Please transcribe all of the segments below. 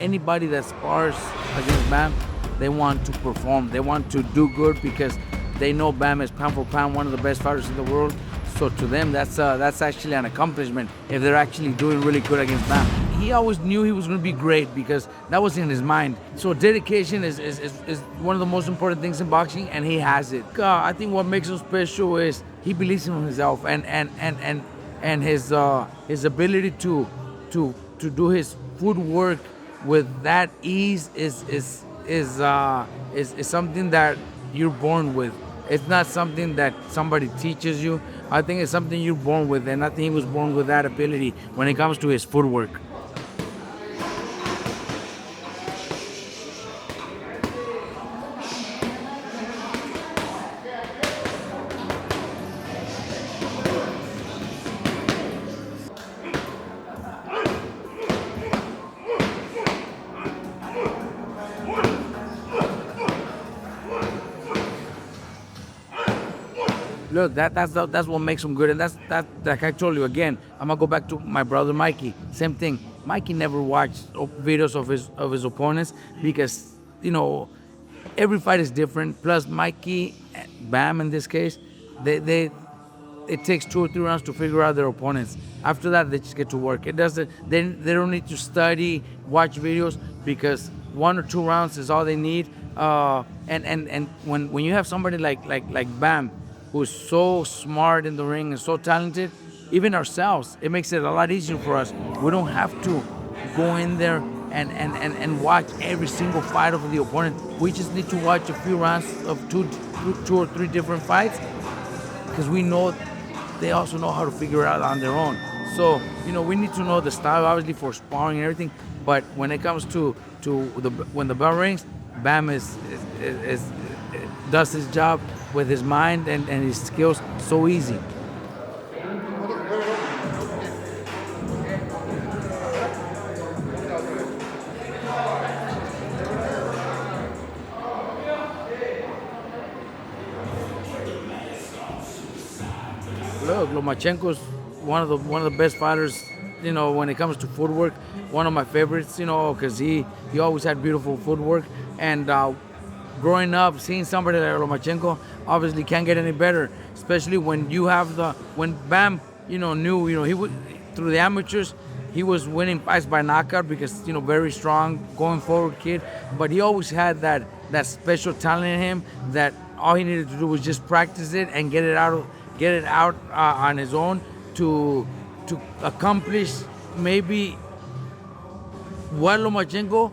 Anybody that spars against Bam, they want to perform. They want to do good because they know Bam is pound for pound one of the best fighters in the world. So to them, that's actually an accomplishment if they're actually doing really good against Bam. He always knew he was going to be great because that was in his mind. So dedication is one of the most important things in boxing, and he has it. I think what makes him special is he believes in himself and his ability to do his footwork with that ease is something that you're born with. It's not something that somebody teaches you. I think it's something you're born with, and I think he was born with that ability when it comes to his footwork. Look, that's what makes him good, and that's like I told you again. I'm gonna go back to my brother Mikey. Same thing. Mikey never watched videos of his opponents because every fight is different. Plus, Mikey, Bam in this case, they it takes 2 or 3 rounds to figure out their opponents. After that, they just get to work. It doesn't. They don't need to study, watch videos because 1 or 2 rounds is all they need. And when you have somebody like Bam, who's so smart in the ring and so talented, even ourselves, it makes it a lot easier for us. We don't have to go in there and watch every single fight of the opponent. We just need to watch a few rounds of two or three different fights because we know they also know how to figure it out on their own. So, we need to know the style, obviously, for sparring and everything. But when it comes to when the bell rings, Bam is does his job with his mind and his skills so easy. Look, Lomachenko's one of the best fighters, when it comes to footwork. One of my favorites, because he always had beautiful footwork. And growing up, seeing somebody like Lomachenko obviously can't get any better, especially when you have when Bam, knew, he would, through the amateurs, he was winning fights by knockout because, very strong, going forward kid. But he always had that special talent in him that all he needed to do was just practice it and get it out on his own to accomplish maybe what Lomachenko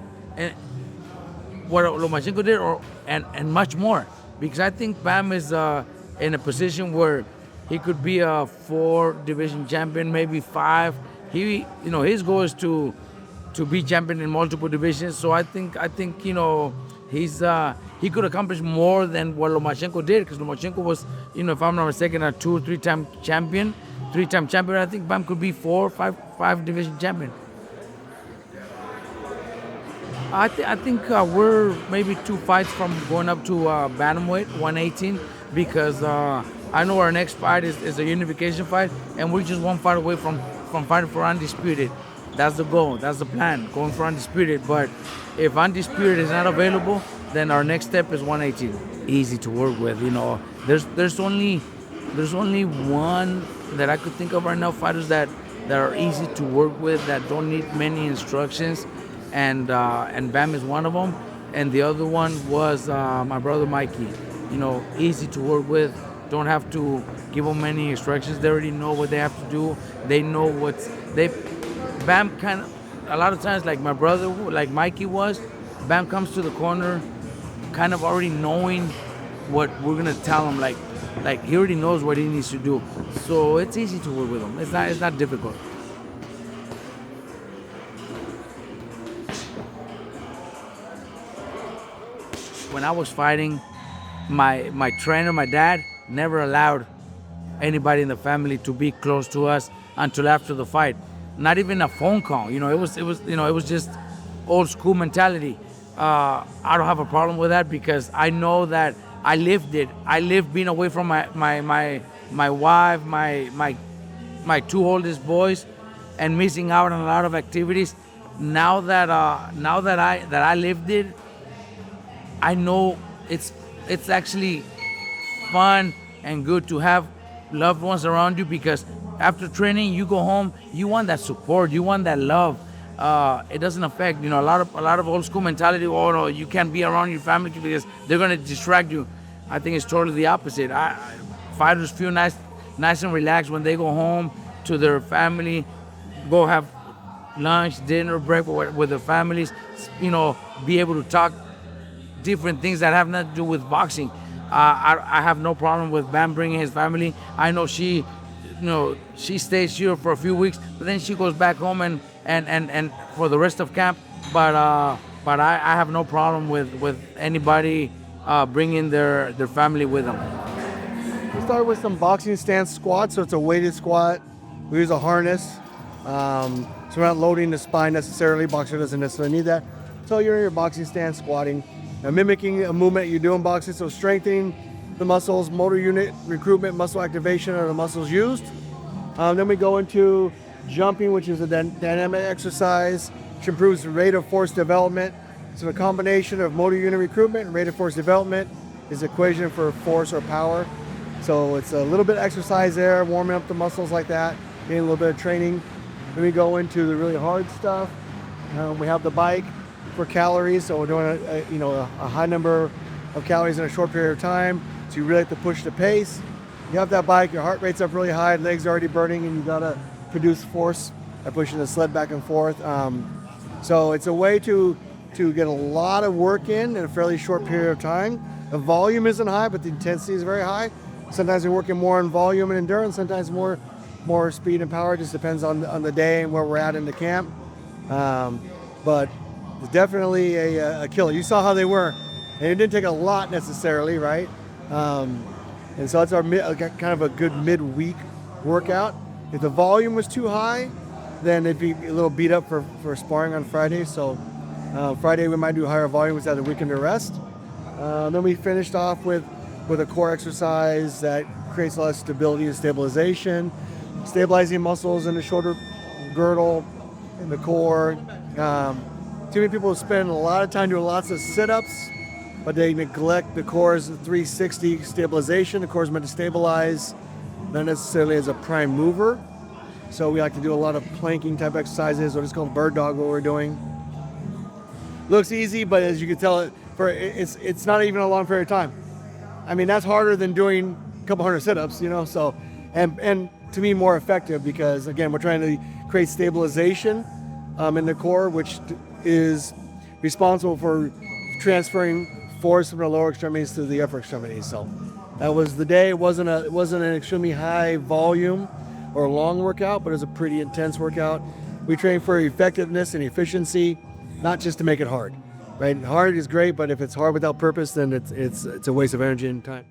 did, and much more, because I think Bam is in a position where he could be a 4 division champion, maybe 5. His goal is to be champion in multiple divisions. So I think he could accomplish more than what Lomachenko did, because Lomachenko was, if I'm not mistaken, a 2 or 3-time champion. 3-time champion. I think Bam could be 4 or 5 division champion. I think we're maybe 2 fights from going up to bantamweight 118, because I know our next fight is a unification fight, and we're just 1 fight away from fighting for undisputed. That's the goal. That's the plan, going for undisputed. But if undisputed is not available, then our next step is 118. Easy to work with. There's only one that I could think of right now, fighters that are easy to work with, that don't need many instructions. And Bam is one of them, and the other one was my brother Mikey. Easy to work with. Don't have to give them many instructions. They already know what they have to do. They know Bam kind of, a lot of times, like my brother, like Mikey was, Bam comes to the corner, kind of already knowing what we're gonna tell him. Like he already knows what he needs to do. So it's easy to work with him. It's not difficult. When I was fighting, my trainer, my dad, never allowed anybody in the family to be close to us until after the fight. Not even a phone call. It was just old school mentality. I don't have a problem with that because I know that I lived it. I lived being away from my wife, my 2 oldest boys, and missing out on a lot of activities. now that I lived it, I know it's actually fun and good to have loved ones around you, because after training you go home, you want that support, you want that love. It doesn't affect, a lot of old school mentality. Oh no, you can't be around your family because they're gonna distract you. I think it's totally the opposite. Fighters feel nice and relaxed when they go home to their family, go have lunch, dinner, breakfast with their families. Be able to talk different things that have nothing to do with boxing. I have no problem with Bam bringing his family. I know she stays here for a few weeks, but then she goes back home and for the rest of camp. But I have no problem with anybody bringing their family with them. We start with some boxing stance squats, so it's a weighted squat. We use a harness, so we're not loading the spine necessarily. Boxer doesn't necessarily need that. So you're in your boxing stance squatting, mimicking a movement you do in boxing, so strengthening the muscles, motor unit recruitment, muscle activation are the muscles used. Then we go into jumping, which is a dynamic exercise, which improves the rate of force development. So a combination of motor unit recruitment and rate of force development is the equation for force or power. So it's a little bit of exercise there, warming up the muscles like that, getting a little bit of training. Then we go into the really hard stuff. We have the bike for calories, so we're doing a high number of calories in a short period of time. So you really have to push the pace. You have that bike, your heart rate's up really high, legs are already burning, and you gotta produce force by pushing the sled back and forth. So it's a way to get a lot of work in a fairly short period of time. The volume isn't high, but the intensity is very high. Sometimes we're working more on volume and endurance, sometimes more speed and power. It just depends on the day and where we're at in the camp. But it's definitely a killer. You saw how they were, and it didn't take a lot necessarily, right? And so that's our kind of a good midweek workout. If the volume was too high, then it'd be a little beat up for sparring on Friday. So Friday we might do higher volume, which had a weekend to rest. Then we finished off with a core exercise that creates a lot of stability and stabilization, stabilizing muscles in the shoulder girdle, in the core. Too many people spend a lot of time doing lots of sit-ups, but they neglect the core's 360 stabilization. The core is meant to stabilize, not necessarily as a prime mover. So we like to do a lot of planking type exercises, or just called bird dog, what we're doing. Looks easy, but as you can tell, it's not even a long period of time. I mean, that's harder than doing a couple hundred sit-ups, so, and to me more effective, because again, we're trying to create stabilization in the core, which is responsible for transferring force from the lower extremities to the upper extremities. So that was the day. It wasn't an extremely high volume or long workout, but it was a pretty intense workout. We train for effectiveness and efficiency, not just to make it hard, right? Hard is great, but if it's hard without purpose, then it's a waste of energy and time.